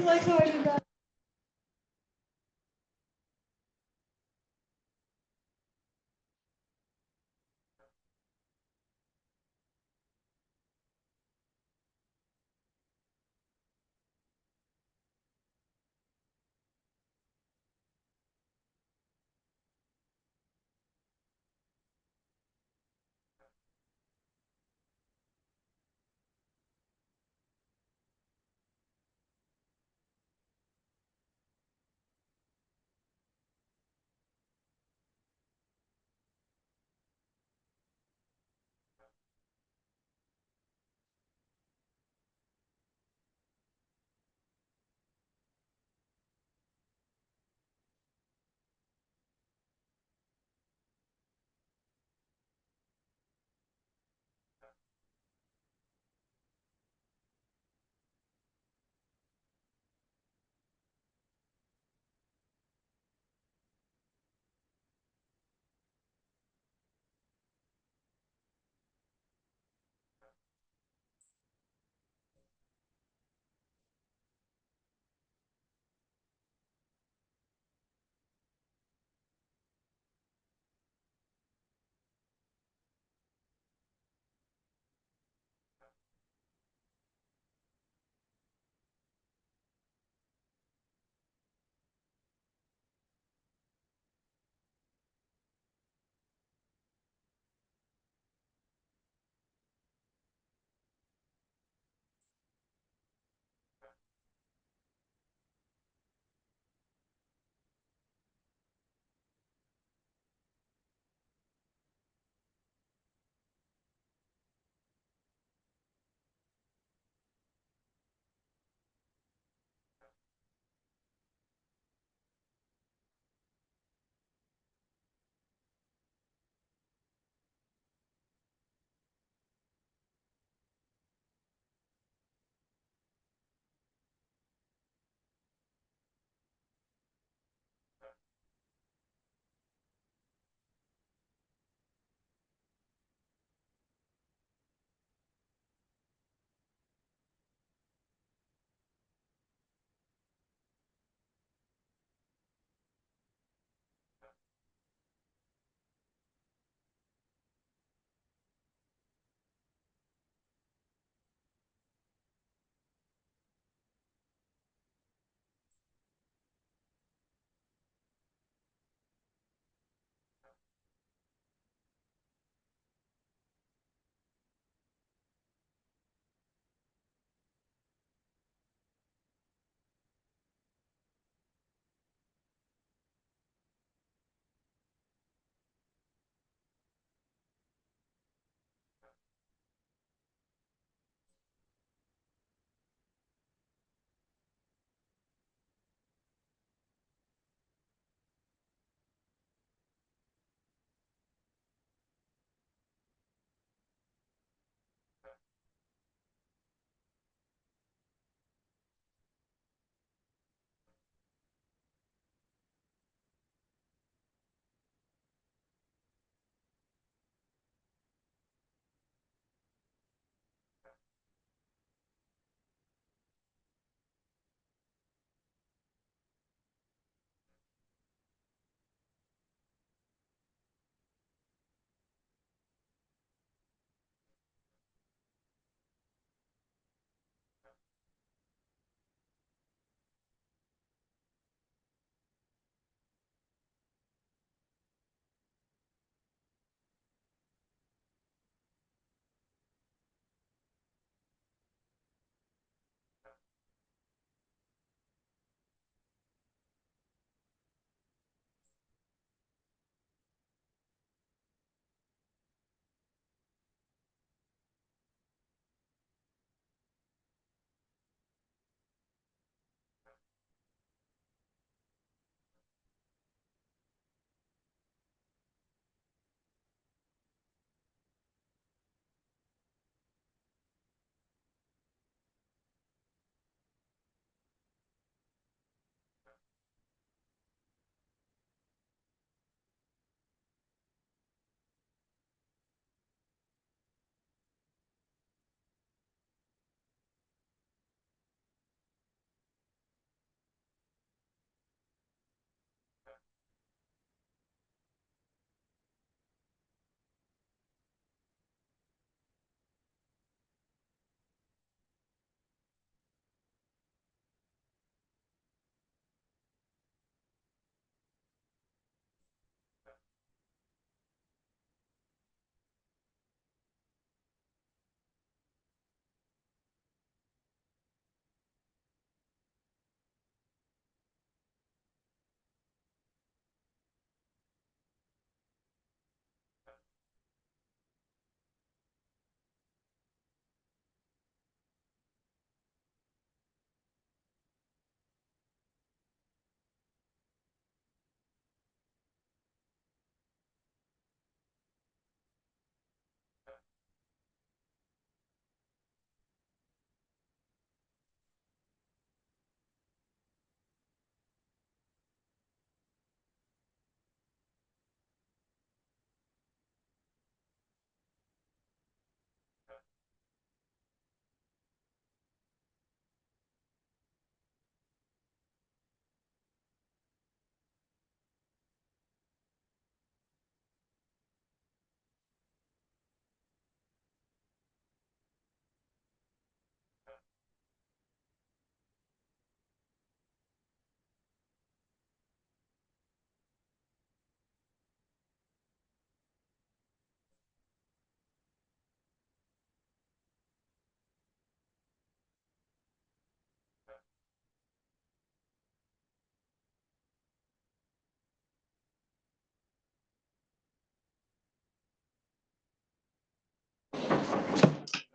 like how I did that.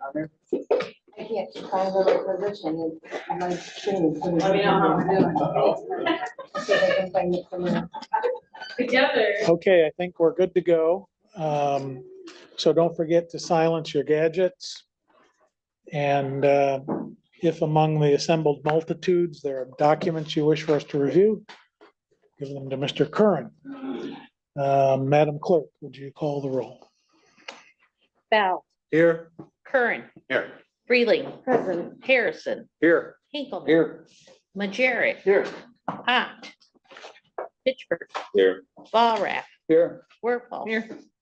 on there? I can't find the requisition. My screen. Let me know how we're doing. See if I can find it somewhere. Together. Okay, I think we're good to go. So don't forget to silence your gadgets. And if among the assembled multitudes, there are documents you wish for us to review, give them to Mr. Curran. Madam Clerk, would you call the roll? Bell, Here. Curran, Here. Freeling, Present. Harrison, Here. Hinkleman. Here. Majerick, Here. Hot, Pittsburgh, Here. Ballraff, Here. Werfel.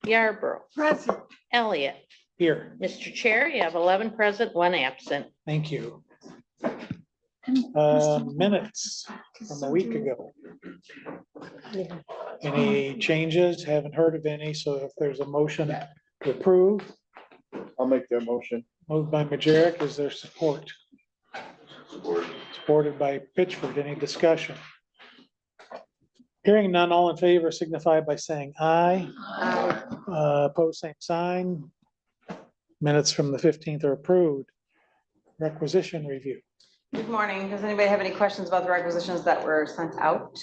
Yarborough, Present. Elliott. Here, Mr. Chair, you have 11 present, 1 absent. thank you. Minutes from a week ago. Any changes? Haven't heard of any, so if there's a motion to approve, I'll make that motion. moved by Majerick, is there support? Supported by Pitchford, any discussion? Hearing none, all in favor signify by saying aye. Opposed, same sign. Minutes from the 15th are approved. Requisition review. Good morning. Does anybody have any questions about the requisitions that were sent out?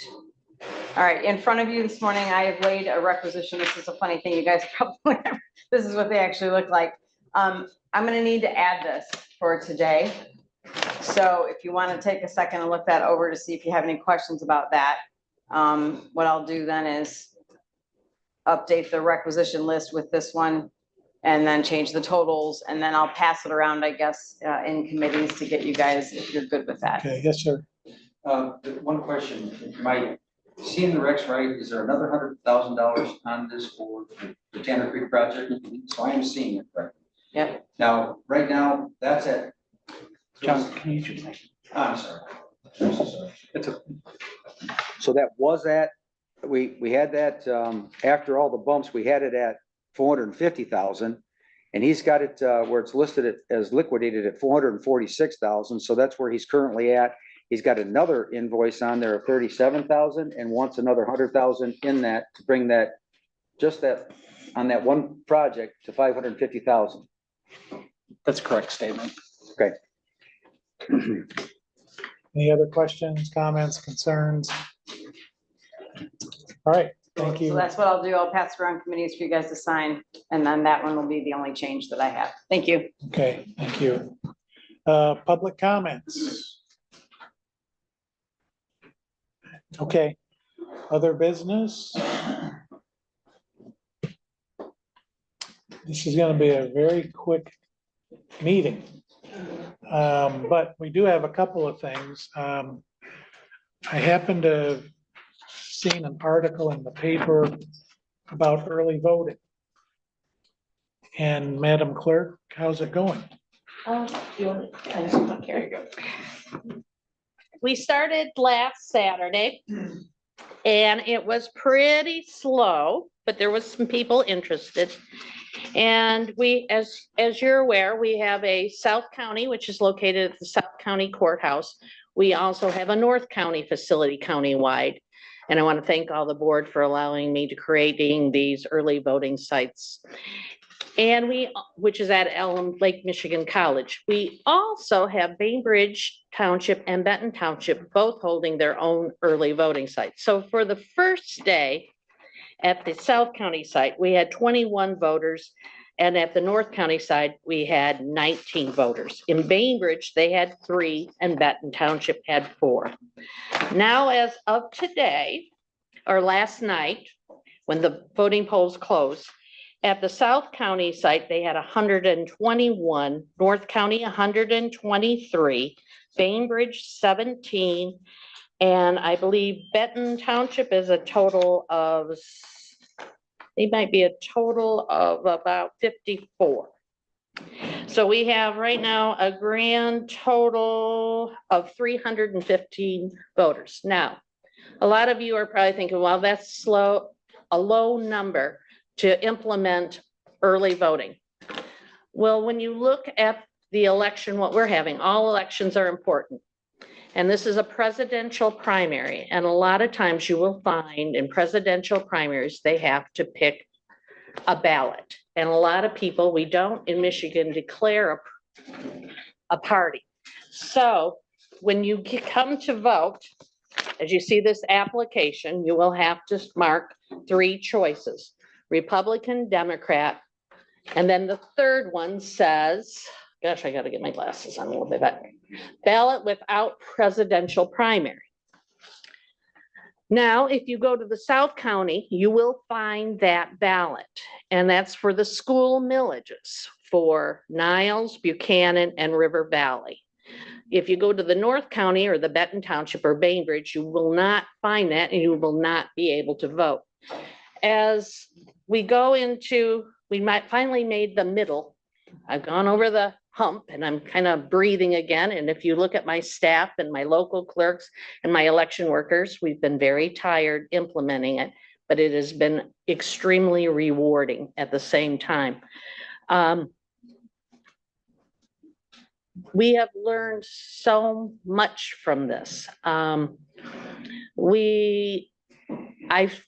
All right, in front of you this morning, I have laid a requisition. This is a funny thing. You guys probably, this is what they actually look like. I'm gonna need to add this for today. So if you want to take a second and look that over to see if you have any questions about that. What I'll do then is update the requisition list with this one and then change the totals, and then I'll pass it around, I guess, in committees to get you guys, if you're good with that. Okay, yes, sir. One question, am I seeing the Rex right? Is there another $100,000 on this for the Tanner Creek project? So I am seeing it correctly. Yep. Now, right now, that's at. John, can you just? I'm sorry. I'm so sorry. It's a, So that was at, we had that, after all the bumps, we had it at 450,000. And he's got it, where it's listed as liquidated at 446,000. So that's where he's currently at. He's got another invoice on there of 37,000 and wants another 100,000 in that to bring that, just that, on that one project to 550,000. that's a correct statement. Okay. Any other questions, comments, concerns? All right, thank So you. that's what I'll do. I'll pass it around committees for you guys to sign, and then that one will be the only change that I have. Thank you. Okay, thank you. Public comments. Okay, other business? This is gonna be a very quick meeting. But we do have a couple of things. I happened to have seen an article in the paper about early voting. And Madam Clerk, how's it going? We started last Saturday and it was pretty slow, but there was some people interested. And we, as you're aware, we have a South County, which is located at the South County Courthouse. We also have a North County facility countywide. And I want to thank all the board for allowing me to creating these early voting sites. And which is at Elm Lake Michigan College. We also have Bainbridge Township and Benton Township both holding their own early voting sites. So for the first day at the South County site, we had 21 voters. And at the North County side, we had 19 voters. In Bainbridge, they had 3 and Benton Township had 4. Now, as of today, or last night, when the voting polls closed, at the South County site, they had 121, North County 123, Bainbridge 17, and I believe Benton Township is a total of, they might be a total of about 54. So we have right now a grand total of 315 voters. Now, a lot of you are probably thinking, well, that's slow, a low number to implement early voting. Well, when you look at the election, what we're having, all elections are important. And this is a presidential primary. And a lot of times you will find in presidential primaries, they have to pick a ballot. And a lot of people, we don't in Michigan declare a a party. So when you come to vote, as you see this application, you will have to mark 3 choices: Republican, Democrat, and then the third one says, gosh, I gotta get my glasses on a little bit better. Ballot without presidential primary. Now, if you go to the South County, you will find that ballot, and that's for the school millages for Niles, Buchanan, and River Valley. If you go to the North County or the Benton Township or Bainbridge, you will not find that and you will not be able to vote. As we go into, we might finally made the middle. I've gone over the hump and I'm kind of breathing again. And if you look at my staff and my local clerks and my election workers, we've been very tired implementing it, but it has been extremely rewarding at the same time. We have learned so much from this. I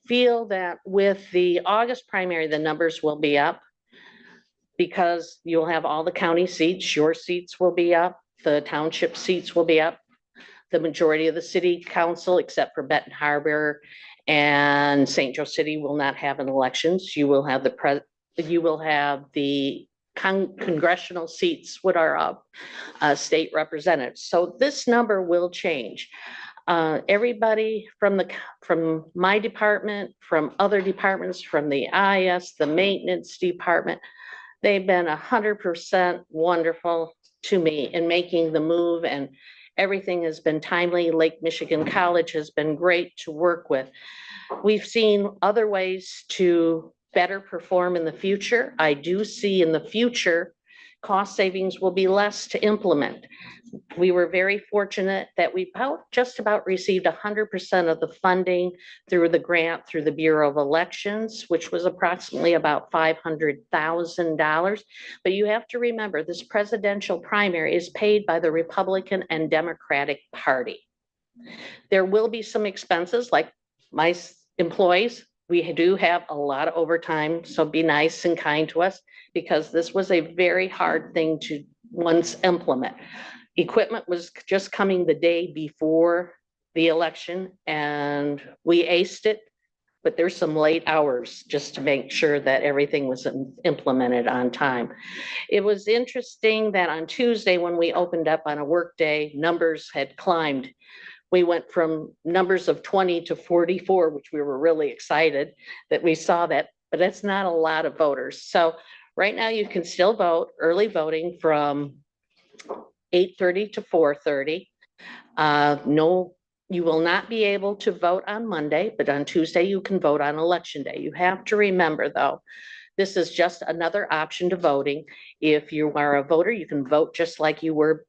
feel that with the August primary, the numbers will be up because you'll have all the county seats, your seats will be up, the township seats will be up. The majority of the city council, except for Benton Harbor and St. Joe City, will not have an elections. You will have the congressional seats what are up, state representatives. So this number will change. Everybody from my department, from other departments, from the IS, the maintenance department, they've been 100% wonderful to me in making the move, and everything has been timely. Lake Michigan College has been great to work with. We've seen other ways to better perform in the future. I do see in the future, cost savings will be less to implement. We were very fortunate that we just about received 100% of the funding through the grant through the Bureau of Elections, which was approximately about $500,000. But you have to remember, this presidential primary is paid by the Republican and Democratic Party. There will be some expenses, like my employees. We do have a lot of overtime, so be nice and kind to us, because this was a very hard thing to once implement. Equipment was just coming the day before the election and we aced it, but there's some late hours just to make sure that everything was implemented on time. It was interesting that on Tuesday, when we opened up on a work day, numbers had climbed. We went from numbers of 20 to 44, which we were really excited that we saw that, but that's not a lot of voters. So right now you can still vote, early voting from 8:30 to 4:30. No, you will not be able to vote on Monday, but on Tuesday you can vote on election day. You have to remember though, this is just another option to voting. If you are a voter, you can vote just like you were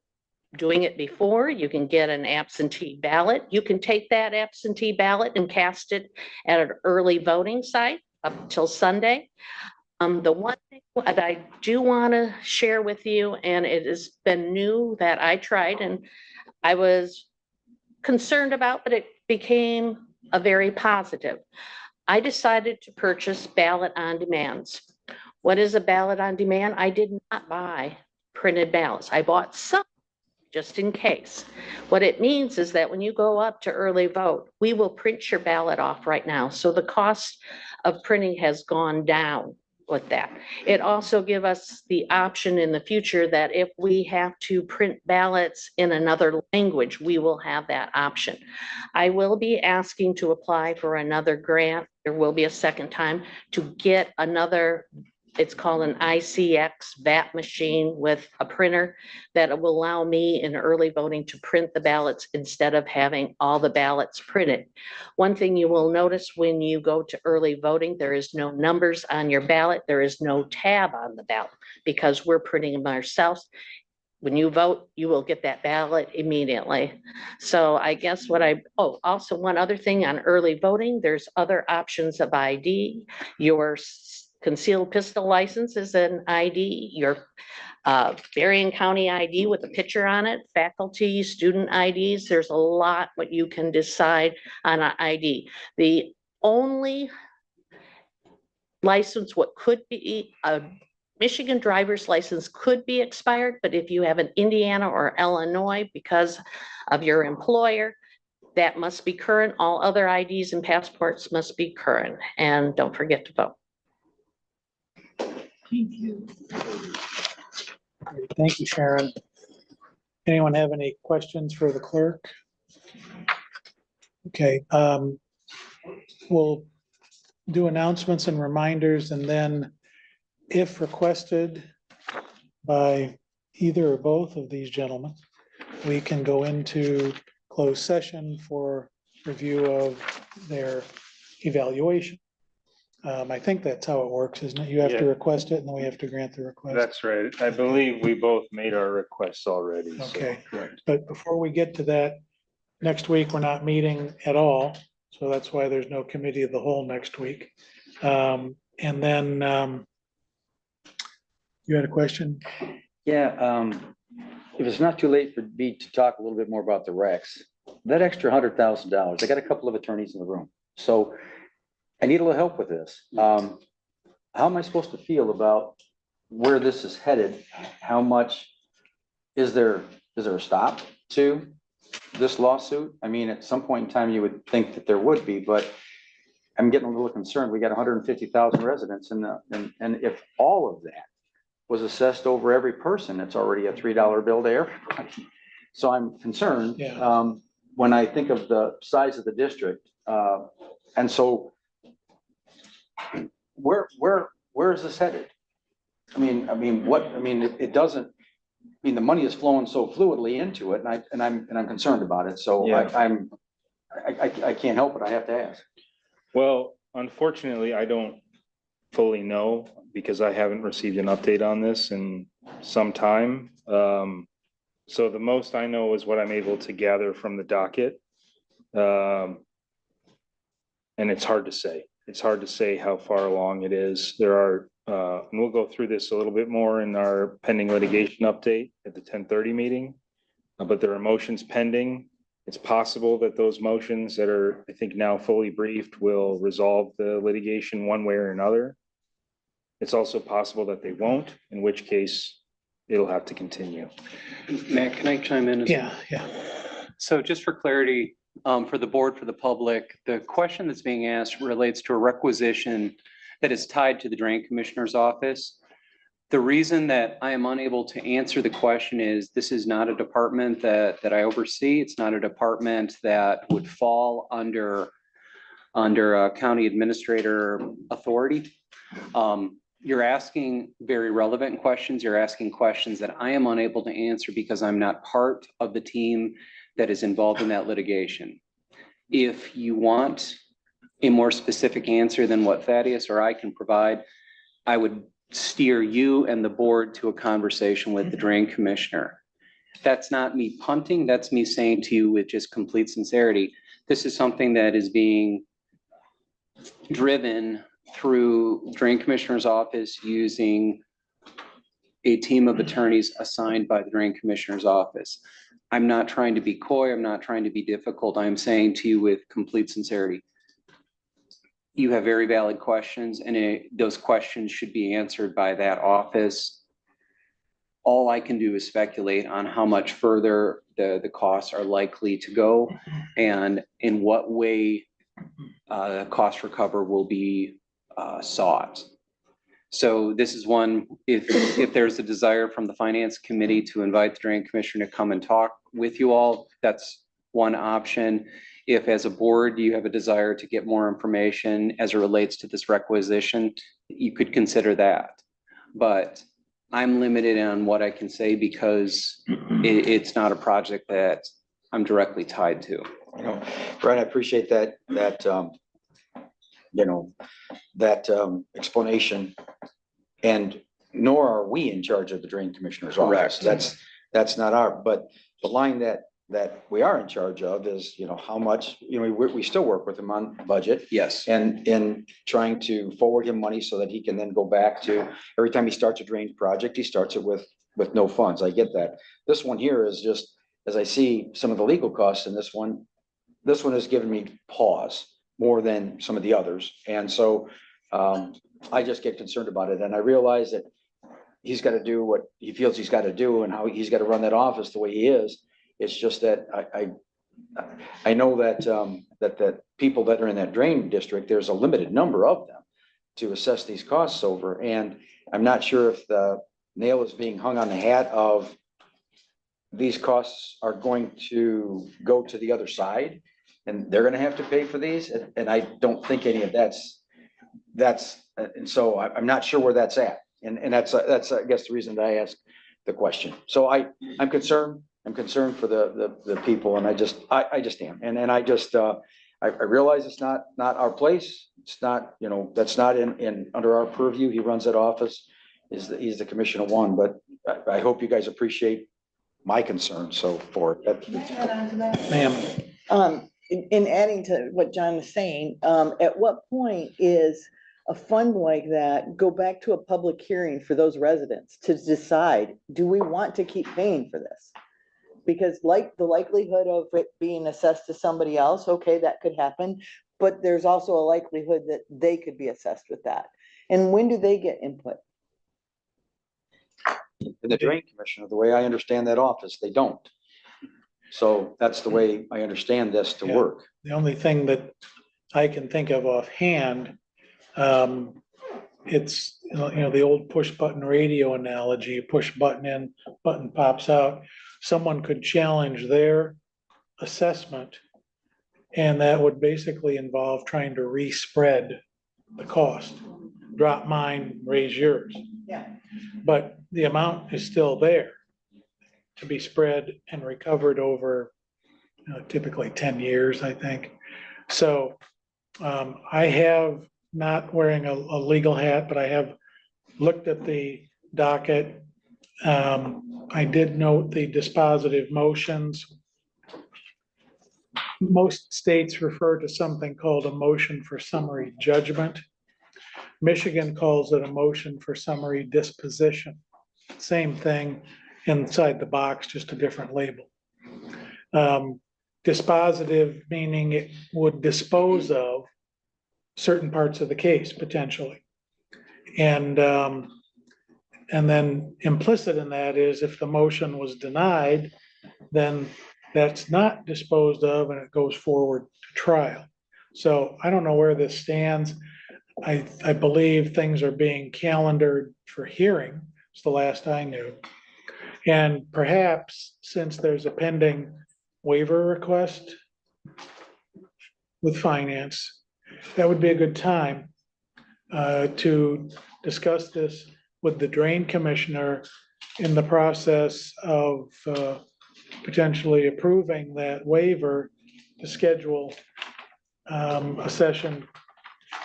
doing it before. You can get an absentee ballot. You can take that absentee ballot and cast it at an early voting site up till Sunday. The one thing that I do want to share with you, and it has been new that I tried and I was concerned about, but it became a very positive. I decided to purchase ballot on demands. What is a ballot on demand? I did not buy printed ballots. I bought some just in case. What it means is that when you go up to early vote, we will print your ballot off right now. So the cost of printing has gone down with that. It also gives us the option in the future that if we have to print ballots in another language, we will have that option. I will be asking to apply for another grant. There will be a second time to get another, it's called an ICX VAT machine with a printer that will allow me in early voting to print the ballots instead of having all the ballots printed. One thing you will notice when you go to early voting, there is no numbers on your ballot. There is no tab on the ballot because we're printing them ourselves. When you vote, you will get that ballot immediately. So I guess also one other thing on early voting, there's other options of ID. Your concealed pistol license is an ID, your Berrien County ID with a picture on it, faculty, student IDs, there's a lot what you can decide on an ID. The only license what could be Michigan driver's license could be expired, but if you have an Indiana or Illinois because of your employer, that must be current. All other IDs and passports must be current. And don't forget to vote. Thank you, Sharon. Anyone have any questions for the clerk? Okay, we'll do announcements and reminders, and then if requested by either or both of these gentlemen, we can go into closed session for review of their evaluation. I think that's how it works, isn't it? You have to Yeah. request it and then we have to grant the request. That's right. I believe we both made our requests already. so- Okay, but before we get to that, next week, we're not meeting at all. So that's why there's no committee of the whole next week. And then you had a question? Yeah, if it's not too late for me to talk a little bit more about the Rex, that extra $100,000, I got a couple of attorneys in the room, so I need a little help with this. How am I supposed to feel about where this is headed? How much is there a stop to this lawsuit? I mean, at some point in time, you would think that there would be, but I'm getting a little concerned. We got 150,000 residents and if all of that was assessed over every person, it's already a $3 bill to everybody. So I'm concerned, Yeah. when I think of the size of the district. And so where is this headed? I mean, it doesn't, I mean, the money is flowing so fluidly into it and I'm concerned about it. So Yeah. I can't help it. I have to ask. Well, unfortunately, I don't fully know because I haven't received an update on this in some time. So the most I know is what I'm able to gather from the docket. And it's hard to say. It's hard to say how far along it is. There are, and we'll go through this a little bit more in our pending litigation update at the 10:30 meeting. But there are motions pending. It's possible that those motions that are, I think, now fully briefed will resolve the litigation one way or another. It's also possible that they won't, in which case it'll have to continue. Matt, can I chime in? Yeah. So just for clarity, for the board, for the public, the question that's being asked relates to a requisition that is tied to the Drain Commissioner's office. The reason that I am unable to answer the question is this is not a department that I oversee. It's not a department that would fall under a county administrator authority. You're asking very relevant questions. You're asking questions that I am unable to answer because I'm not part of the team that is involved in that litigation. If you want a more specific answer than what Thaddeus or I can provide, I would steer you and the board to a conversation with the Drain Commissioner. That's not me punting. That's me saying to you with just complete sincerity, this is something that is being driven through Drain Commissioner's office using a team of attorneys assigned by the Drain Commissioner's office. I'm not trying to be coy. I'm not trying to be difficult. I'm saying to you with complete sincerity, you have very valid questions and those questions should be answered by that office. All I can do is speculate on how much further the costs are likely to go and in what way cost recovery will be sought. So this is one, if there's a desire from the Finance Committee to invite the Drain Commissioner to come and talk with you all, that's one option. If as a board, you have a desire to get more information as it relates to this requisition, you could consider that. But I'm limited on what I can say because it's not a project that I'm directly tied to. Brian, I appreciate that explanation. And nor are we in charge of the Drain Commissioner's office. That's not our, but the line that we are in charge of is, how much, we still work with him on budget. Yes. And in trying to forward him money so that he can then go back to, every time he starts a drainage project, he starts it with no funds. I get that. This one here is just, as I see some of the legal costs in this one has given me pause more than some of the others. And so I just get concerned about it. And I realize that he's got to do what he feels he's got to do and how he's got to run that office the way he is. It's just that I know that, that people that are in that drain district, there's a limited number of them to assess these costs over. And I'm not sure if the nail is being hung on the hat of these costs are going to go to the other side and they're gonna have to pay for these. And I don't think any of that's, and so I'm not sure where that's at. And that's, I guess, the reason that I asked the question. So I'm concerned for the people, and I just am. And I just, I realize it's not our place. It's not, you know, that's not in under our purview. He runs that office, he's the commissioner one, but I hope you guys appreciate my concern, so for it. Ma'am, In adding to what John is saying, at what point is a fund like that go back to a public hearing for those residents to decide, do we want to keep paying for this? Because like the likelihood of it being assessed to somebody else, okay, that could happen, but there's also a likelihood that they could be assessed with that. And when do they get input? And the drain commissioner, the way I understand that office, they don't. So that's the way I understand this to Yeah. work. the only thing that I can think of offhand, it's, you know, the old push button radio analogy, you push button in, button pops out. Someone could challenge their assessment, and that would basically involve trying to respread the cost. Drop mine, raise yours. Yeah. But the amount is still there to be spread and recovered over typically 10 years, I think. So I have, not wearing a legal hat, but I have looked at the docket. I did note the dispositive motions. Most states refer to something called a motion for summary judgment. Michigan calls it a motion for summary disposition. Same thing inside the box, just a different label. Dispositive meaning it would dispose of certain parts of the case potentially. And then implicit in that is if the motion was denied, then that's not disposed of and it goes forward to trial. So I don't know where this stands. I believe things are being calendared for hearing. It's the last I knew. And perhaps since there's a pending waiver request with finance, that would be a good time to discuss this with the drain commissioner in the process of potentially approving that waiver to schedule a session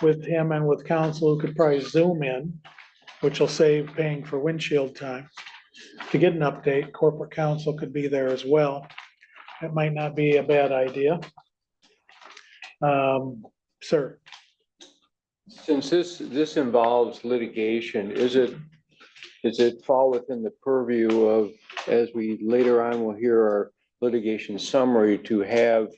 with him and with counsel who could probably Zoom in, which will save paying for windshield time. To get an update, corporate counsel could be there as well. It might not be a bad idea. Sir. Since this involves litigation, does it fall within the purview of, as we later on will hear our litigation summary, to have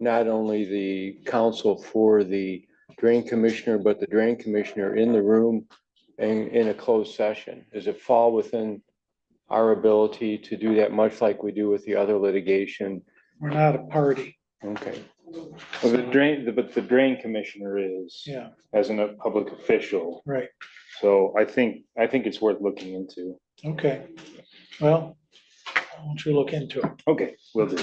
not only the counsel for the drain commissioner, but the drain commissioner in the room and in a closed session? Does it fall within our ability to do that, much like we do with the other litigation? We're not a party. Okay. Well, but the drain commissioner is, Yeah, as a public official. right. So I think it's worth looking into. Okay. Well, why don't you look into it? Okay, will do.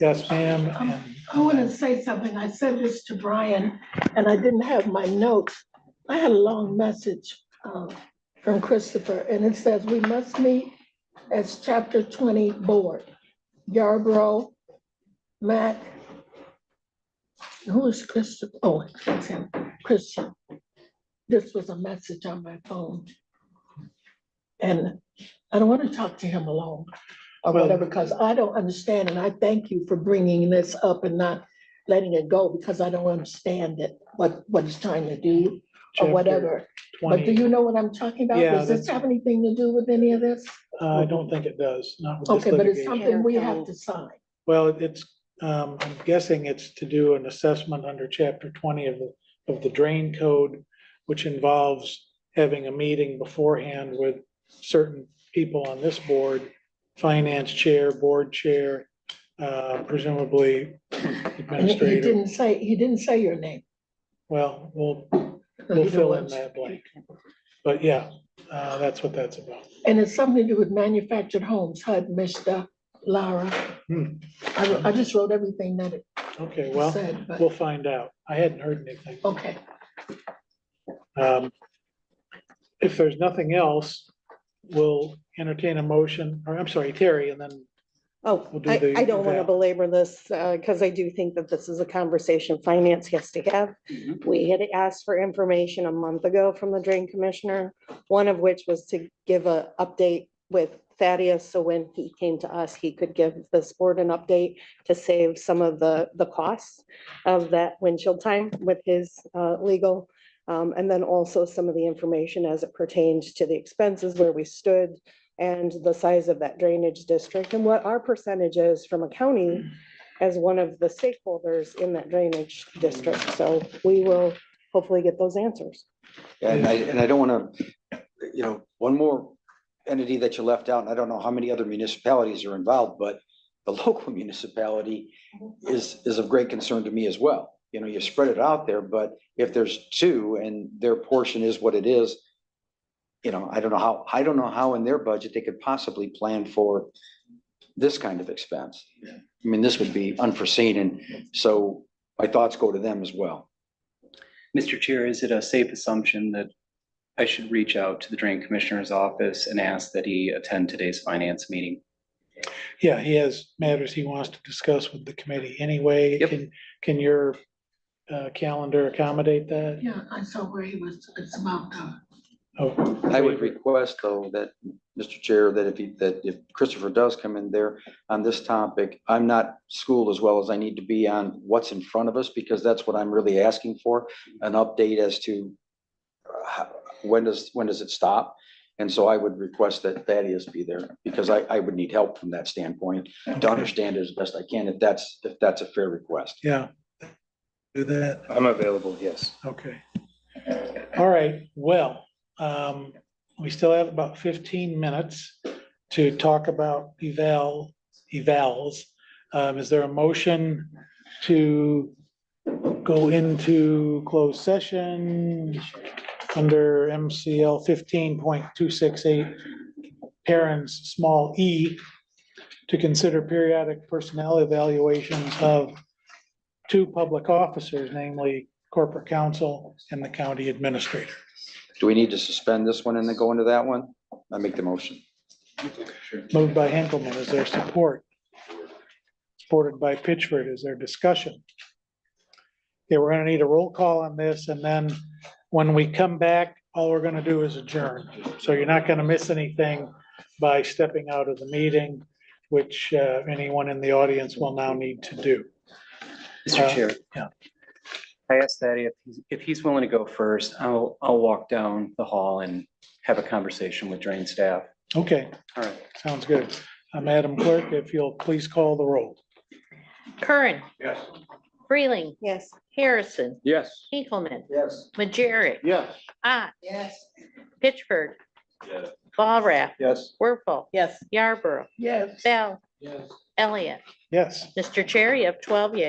Yes, ma'am. And I want to say something. I said this to Brian and I didn't have my notes. I had a long message from Christopher and it says we must meet as chapter 20 board. Yarborough, Mac. Who is Christopher? Oh, that's him, Christian. This was a message on my phone. And I don't want to talk to him alone or Well- whatever, because I don't understand. And I thank you for bringing this up and not letting it go, because I don't understand it, what it's trying to do or chapter whatever. But do 20, you know what I'm talking about? Yeah, Does this have anything to do with any of this? I don't think it does, not with this Okay, but it's litigation. something we have to sign. Well, it's, I'm guessing it's to do an assessment under chapter 20 of the drain code, which involves having a meeting beforehand with certain people on this board, finance chair, board chair, presumably And he administrator. didn't say your name. Well, we'll You know fill in what? that blank. But yeah, that's what that's about. And it's something to do with manufactured homes, HUD, Mr. Lara. Hmm. I just wrote everything that it Okay, well, said, but, we'll find out. I hadn't heard anything. okay. If there's nothing else, we'll entertain a motion, or I'm sorry, Terry, and then Oh, We'll do the I don't want to eval. belabor this, because I do think that this is a conversation finance has to have. We had asked for information a month ago from the drain commissioner, one of which was to give a update with Thaddeus, so when he came to us, he could give this board an update to save some of the costs of that windshield time with his legal. And then also some of the information as it pertains to the expenses, where we stood, and the size of that drainage district, and what our percentage is from a county as one of the stakeholders in that drainage district. So we will hopefully get those answers. And I don't want to, one more entity that you left out, and I don't know how many other municipalities are involved, but the local municipality is of great concern to me as well. You spread it out there, but if there's two and their portion is what it is, I don't know how in their budget they could possibly plan for this kind of expense. I mean, this would be unforeseen, and so my thoughts go to them as well. Mr. Chair, is it a safe assumption that I should reach out to the Drain Commissioner's office and ask that he attend today's finance meeting? yeah, he has matters he wants to discuss with the committee anyway. Yep. Can your calendar accommodate that? Yeah, I saw where it's about, Oh, I would request, though, that, Mr. Chair, that if Christopher does come in there on this topic, I'm not schooled as well as I need to be on what's in front of us, because that's what I'm really asking for, an update as to when does it stop? And so I would request that Thaddeus be there, because I would need help from that standpoint to understand it as best I can, if that's a fair request. yeah. Do that. I'm available, yes. Okay. All right, well, we still have about 15 minutes to talk about evals. Is there a motion to go into closed session under MCL 15.268, parents, small e, to consider periodic personnel evaluations of two public officers, namely corporate counsel and the county administrator? Do we need to suspend this one and then go into that one? I make the motion. Moved by Henkelman. Is there support? Supported by Pitchford. Is there discussion? Okay, we're gonna need a roll call on this, and then when we come back, all we're gonna do is adjourn. So you're not gonna miss anything by stepping out of the meeting, which anyone in the audience will now need to do. Mr. Chair. Yeah. I asked that if he's willing to go first, I'll walk down the hall and have a conversation with drain staff. Okay, All right. sounds good. Madam Clerk, if you'll please call the roll. Curran. Yes. Freeling. Yes. Harrison. Yes. Hinkleman. Yes. Majerick. Yes. Ott. Yes. Pitchford. Yes. Ballraff. Yes. Werfel. Yes. Yarborough. yes. Bell. Yes. Elliott. Yes. Mr. Chair, you have 12 yeas.